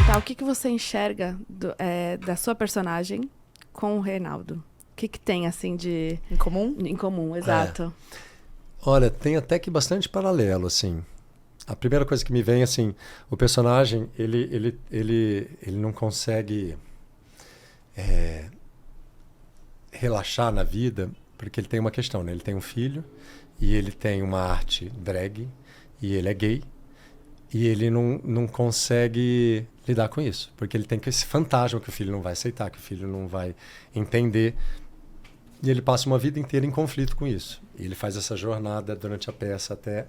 perguntar o que você enxerga da sua personagem com o Reinaldo. O que tem, assim, de... Em comum? Em comum, exato. Olha, tem até que bastante paralelo, assim. A primeira coisa que me vem, assim, o personagem, ele não consegue relaxar na vida, porque ele tem uma questão, né? Ele tem um filho, e ele tem uma arte drag, e ele é gay, e ele não consegue lidar com isso, porque ele tem esse fantasma que o filho não vai aceitar, que o filho não vai entender, e ele passa uma vida inteira em conflito com isso. E ele faz essa jornada durante a peça até,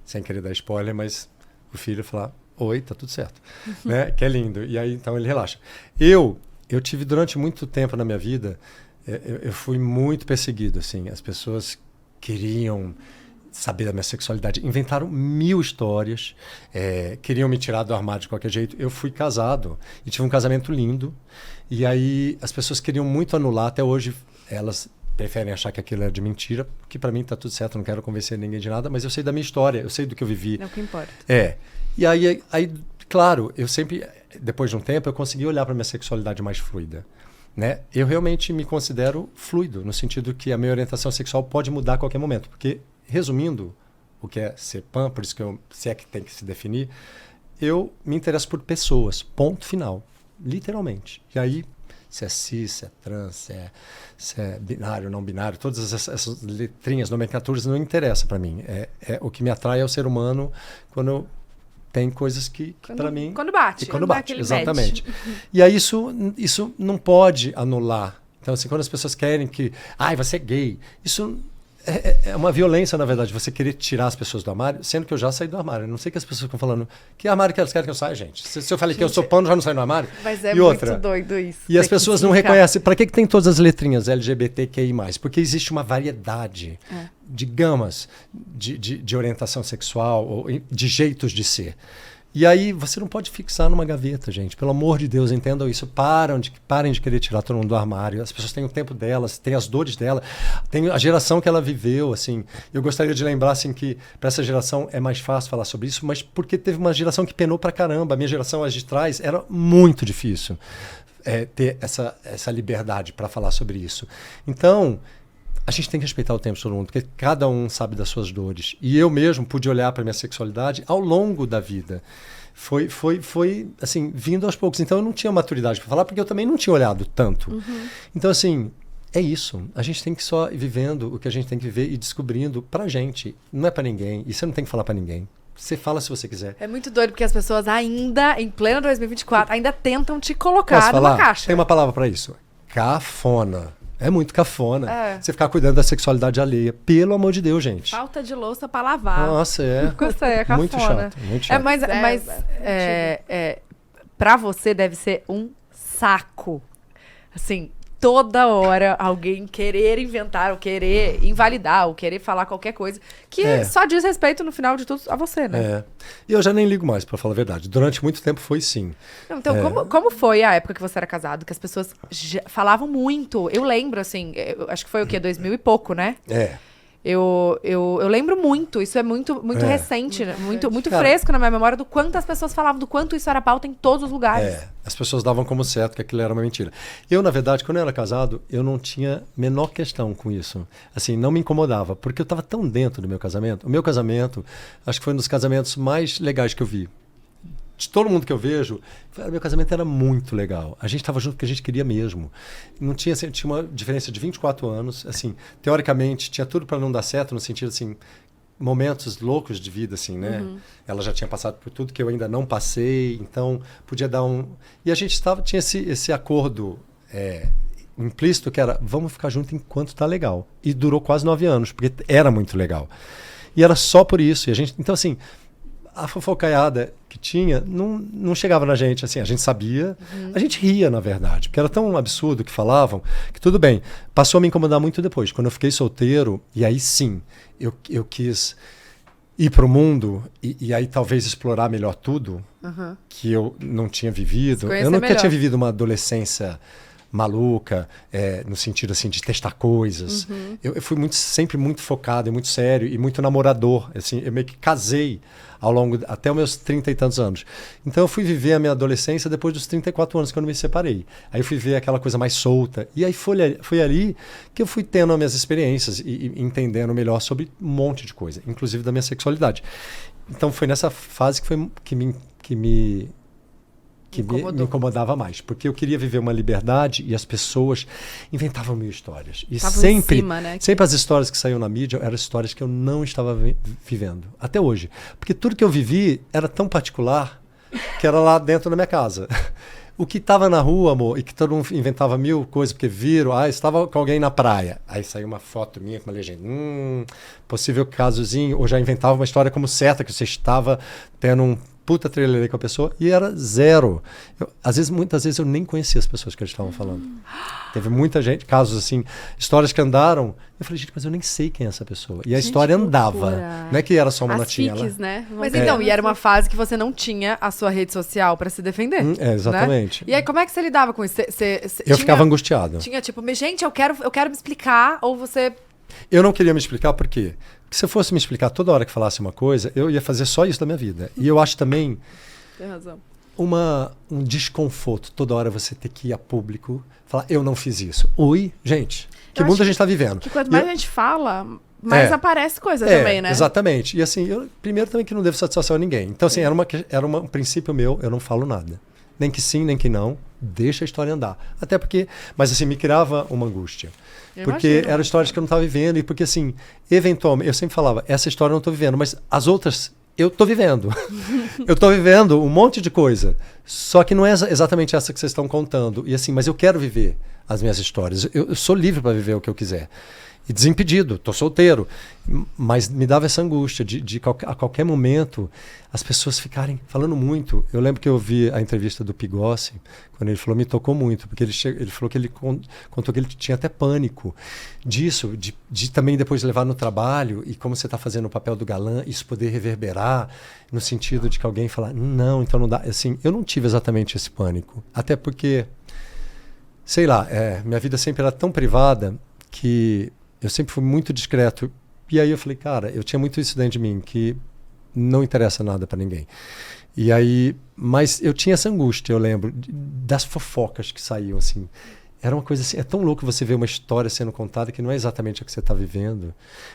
sem querer dar spoiler, mas o filho fala, oi, tá tudo certo, né? Que é lindo. E aí, então, ele relaxa. Eu tive durante muito tempo na minha vida, eu fui muito perseguido, assim. As pessoas queriam saber da minha sexualidade, inventaram 1000 histórias, queriam me tirar do armário de qualquer jeito. Eu fui casado e tive um casamento lindo, e aí as pessoas queriam muito anular, até hoje elas preferem achar que aquilo é de mentira, que para mim tá tudo certo, não quero convencer ninguém de nada, mas eu sei da minha história, eu sei do que eu vivi. É o que importa. E aí, claro, eu sempre, depois de um tempo, eu consegui olhar para minha sexualidade mais fluida, né? Eu realmente me considero fluido, no sentido que a minha orientação sexual pode mudar a qualquer momento, porque, resumindo, o que é ser pan, por isso que se é que tem que se definir, eu me interesso por pessoas, ponto final, literalmente. E aí, se é cis, se é trans, se é binário, não binário, todas essas letrinhas, nomenclaturas, não interessa para mim. O que me atrai é o ser humano quando tem coisas que para mim... Quando bate. Quando bate, exatamente. E aí isso não pode anular. Então, assim, quando as pessoas querem que... você é gay. Isso é uma violência, na verdade, você querer tirar as pessoas do armário, sendo que eu já saí do armário. Eu não sei que as pessoas ficam falando que armário que elas querem que eu saia, gente. Se eu falei que eu sou pano, já não saio do armário. Mas é e muito outra, doido isso. E as pessoas não reconhecem. Para que tem todas as letrinhas LGBTQI+? Porque existe uma variedade de gamas de orientação sexual, ou de jeitos de ser. E aí você não pode fixar numa gaveta, gente. Pelo amor de Deus, entendam isso. Parem de querer tirar todo mundo do armário. As pessoas têm o tempo delas, têm as dores dela, tem a geração que ela viveu, assim. Eu gostaria de lembrar, assim, que para essa geração é mais fácil falar sobre isso, mas porque teve uma geração que penou pra caramba. A minha geração, as de trás, era muito difícil ter essa liberdade para falar sobre isso. Então... a gente tem que respeitar o tempo de todo mundo, porque cada um sabe das suas dores. E eu mesmo pude olhar para minha sexualidade ao longo da vida. Foi assim, vindo aos poucos. Então eu não tinha maturidade para falar, porque eu também não tinha olhado tanto. Uhum. Então, assim, é isso. A gente tem que só ir vivendo o que a gente tem que viver e descobrindo pra gente. Não é para ninguém. E você não tem que falar para ninguém. Você fala se você quiser. É muito doido, porque as pessoas ainda, em pleno 2024, ainda tentam te colocar numa caixa. Tem uma palavra para isso. Cafona. É muito cafona. Você ficar cuidando da sexualidade alheia. Pelo amor de Deus, gente. Falta de louça pra lavar. Nossa, Gostei, é cafona. Muito chato, muito chato. Mas pra você deve ser um saco. Assim, toda hora alguém querer inventar, ou querer invalidar, ou querer falar qualquer coisa que só diz respeito, no final de tudo, a você, né? E eu já nem ligo mais, pra falar a verdade. Durante muito tempo foi sim. Então, como foi a época que você era casado? Que as pessoas falavam muito. Eu lembro, assim, acho que foi o quê? 2000 e pouco, né? Eu lembro muito, isso é muito recente, né? muito Cara, fresco na minha memória, do quanto as pessoas falavam, do quanto isso era pauta em todos os lugares. As pessoas davam como certo que aquilo era uma mentira. Eu, na verdade, quando eu era casado, eu não tinha menor questão com isso. Assim, não me incomodava, porque eu estava tão dentro do meu casamento. O meu casamento, acho que foi um dos casamentos mais legais que eu vi. De todo mundo que eu vejo, meu casamento era muito legal. A gente estava junto porque a gente queria mesmo. Não tinha, assim, tinha uma diferença de 24 anos. Assim, teoricamente, tinha tudo para não dar certo, no sentido assim, momentos loucos de vida, assim, né? Uhum. Ela já tinha passado por tudo que eu ainda não passei, então podia dar um... E a gente tinha esse acordo implícito que era, vamos ficar junto enquanto tá legal. E durou quase 9 anos, porque era muito legal. E era só por isso. E a gente, então, assim... a fofocaiada que tinha não chegava na gente, assim, a gente sabia, a gente ria, na verdade, porque era tão absurdo o que falavam, que tudo bem. Passou a me incomodar muito depois, quando eu fiquei solteiro, e aí sim, eu quis ir pro mundo e aí talvez explorar melhor tudo que eu não tinha vivido. Eu nunca tinha vivido uma adolescência maluca, no sentido assim de testar coisas. Eu fui sempre muito focado e muito sério e muito namorador. Assim, eu meio que casei ao longo até os meus 30 e tantos anos. Então eu fui viver a minha adolescência depois dos 34 anos, quando me separei. Aí eu fui ver aquela coisa mais solta. E aí foi ali que eu fui tendo as minhas experiências e entendendo melhor sobre um monte de coisa, inclusive da minha sexualidade. Então foi nessa fase que me incomodava mais, porque eu queria viver uma liberdade e as pessoas inventavam mil histórias. E sempre, sempre as histórias que saíam na mídia eram histórias que eu não estava vivendo, até hoje. Porque tudo que eu vivi era tão particular que era lá dentro da minha casa. O que estava na rua, amor, e que todo mundo inventava mil coisas, porque viram, estava com alguém na praia. Aí saiu uma foto minha com uma legenda, possível casozinho, ou já inventava uma história como certa, que você estava tendo um puta trailer com a pessoa, e era zero. Muitas vezes eu nem conhecia as pessoas que eles estavam falando. Teve muita gente, casos assim, histórias que andaram, eu falei, gente, mas eu nem sei quem é essa pessoa. E a história andava, não é que era só uma notinha. Né? Mas então, e era uma fase que você não tinha a sua rede social para se defender. Exatamente. Né? E aí, como é que você lidava com isso? Eu ficava angustiado. Tinha tipo, gente, eu quero me explicar, ou você... Eu não queria me explicar por quê? Porque se eu fosse me explicar toda hora que falasse uma coisa, eu ia fazer só isso da minha vida. E eu acho também tem razão. Um desconforto toda hora você ter que ir a público falar, eu não fiz isso. Oi, gente, que mundo a gente está vivendo? Que quanto mais a gente fala, mais aparece coisa também, né? Exatamente. E assim, eu primeiro também que não devo satisfação a ninguém. Então assim, era um princípio meu, eu não falo nada. Nem que sim, nem que não. Deixa a história andar. Até porque... Mas assim, me criava uma angústia. Porque eram histórias que eu não estava vivendo. E porque assim, eventualmente... Eu sempre falava, essa história eu não estou vivendo. Mas as outras, eu estou vivendo. Eu estou vivendo um monte de coisa. Só que não é exatamente essa que vocês estão contando. E assim, mas eu quero viver as minhas histórias. Eu sou livre para viver o que eu quiser. E desimpedido, estou solteiro. Mas me dava essa angústia de a qualquer momento as pessoas ficarem falando muito. Eu lembro que eu vi a entrevista do Pigossi, quando ele falou, me tocou muito, porque ele falou que ele contou que ele tinha até pânico disso, de também depois levar no trabalho e como você está fazendo o papel do galã, isso poder reverberar no sentido de que alguém falar, não, então não dá. Assim, eu não tive exatamente esse pânico. Até porque, sei lá, minha vida sempre era tão privada que eu sempre fui muito discreto. E aí eu falei, cara, eu tinha muito isso dentro de mim, que não interessa nada pra ninguém. E aí, mas eu tinha essa angústia, eu lembro, das fofocas que saíam, assim. Era uma coisa assim, é tão louco você ver uma história sendo contada que não é exatamente a que você está vivendo.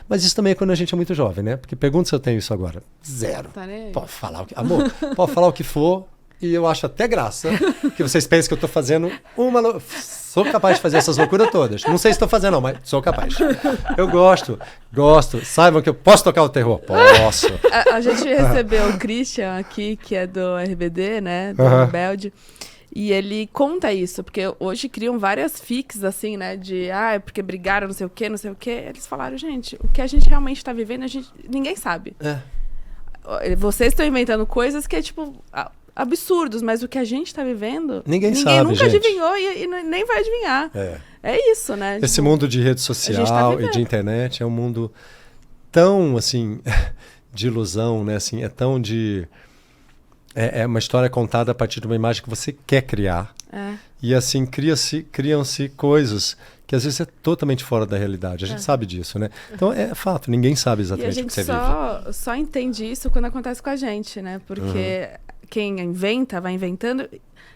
Mas isso também é quando a gente é muito jovem, né? Porque pergunta se eu tenho isso agora. Zero. Tá nem... Pode falar o que... Amor, pode falar o que for. E eu acho até graça que vocês pensem que eu estou fazendo uma... Sou capaz de fazer essas loucuras todas. Não sei se estou fazendo, não, mas sou capaz. Eu gosto. Saibam que eu posso tocar o terror. Posso. A gente recebeu o Christian aqui, que é do RBD, né? Do Rebelde. E ele conta isso, porque hoje criam várias fics, assim, né? De, porque brigaram, não sei o quê, não sei o quê. Eles falaram, gente, o que a gente realmente está vivendo, ninguém sabe. Vocês estão inventando coisas que é, tipo... absurdos, mas o que a gente está vivendo, ninguém sabe, nunca gente. Adivinhou e nem vai adivinhar. É isso, né? Esse mundo de rede social e de internet é um mundo tão, assim, de ilusão, né? Assim, é tão de... É uma história contada a partir de uma imagem que você quer criar. E assim, criam-se coisas que às vezes é totalmente fora da realidade. A gente sabe disso, né? Então é fato, ninguém sabe exatamente o que você vive. A gente só entende isso quando acontece com a gente, né? Porque quem inventa, vai inventando.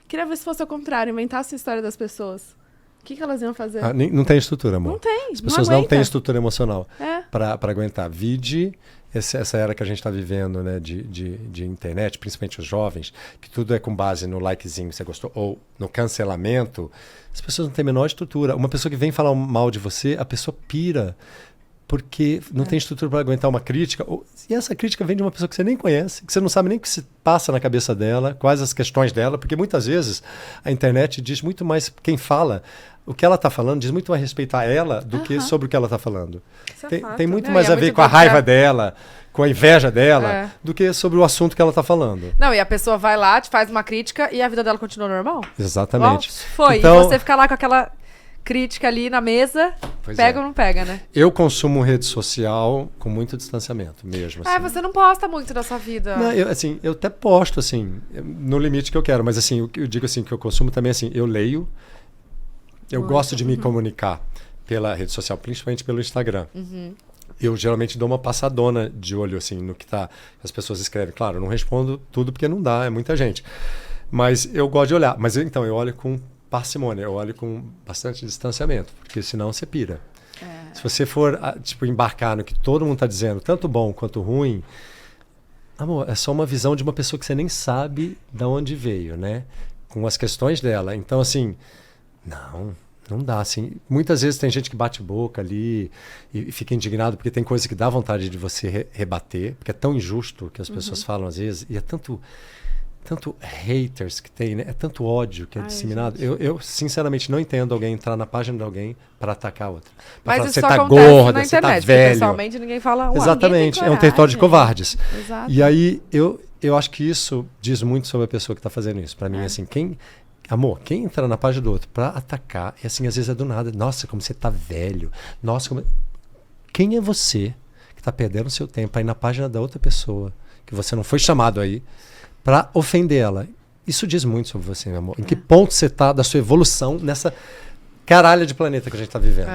Queria ver se fosse ao contrário, inventasse a história das pessoas. O que elas iam fazer? Não tem estrutura, amor. Não tem. As pessoas não têm estrutura emocional para aguentar. Vide essa era que a gente está vivendo, né, de internet, principalmente os jovens, que tudo é com base no likezinho que você gostou, ou no cancelamento. As pessoas não têm a menor estrutura. Uma pessoa que vem falar mal de você, a pessoa pira, porque não tem estrutura para aguentar uma crítica. E essa crítica vem de uma pessoa que você nem conhece, que você não sabe nem o que se passa na cabeça dela, quais as questões dela, porque muitas vezes a internet diz muito mais, quem fala, o que ela está falando diz muito mais respeito a ela do que sobre o que ela está falando. Tem muito mais a ver com a raiva dela, com a inveja dela, do que sobre o assunto que ela está falando. Não, e a pessoa vai lá, te faz uma crítica e a vida dela continua normal. Exatamente. Então, e você fica lá com aquela crítica ali na mesa, pega ou não pega, né? Eu consumo rede social com muito distanciamento mesmo. Assim. Você não posta muito da sua vida. Não, eu até posto, assim, no limite que eu quero, mas assim, eu digo assim, que eu consumo também, assim, eu leio, Eu gosto de me comunicar pela rede social, principalmente pelo Instagram. Eu geralmente dou uma passadona de olho assim no que as pessoas escrevem. Claro, eu não respondo tudo porque não dá, é muita gente. Mas eu gosto de olhar. Mas então eu olho com parcimônia, eu olho com bastante distanciamento, porque senão você pira. Se você for tipo embarcar no que todo mundo está dizendo, tanto bom quanto ruim, amor, é só uma visão de uma pessoa que você nem sabe de onde veio, né? Com as questões dela. Então assim, não dá, assim. Muitas vezes tem gente que bate boca ali e fica indignado porque tem coisa que dá vontade de você rebater, porque é tão injusto que as pessoas falam às vezes, e é tanto haters que tem, né? É tanto ódio que é disseminado. Eu sinceramente não entendo alguém entrar na página de alguém para atacar a outra. Pra Mas falar, isso você só tá acontece gorda, na você tá internet, velho. pessoalmente ninguém fala Exatamente, é um território de covardes. Exato. E aí eu acho que isso diz muito sobre a pessoa que está fazendo isso. Para mim, assim, quem entra na página do outro para atacar, e assim, às vezes é do nada. Nossa, como você tá velho. Nossa, quem é você que está perdendo seu tempo aí na página da outra pessoa, que você não foi chamado aí, para ofender ela? Isso diz muito sobre você, meu amor. Em que ponto você tá da sua evolução nessa caralha de planeta que a gente tá vivendo?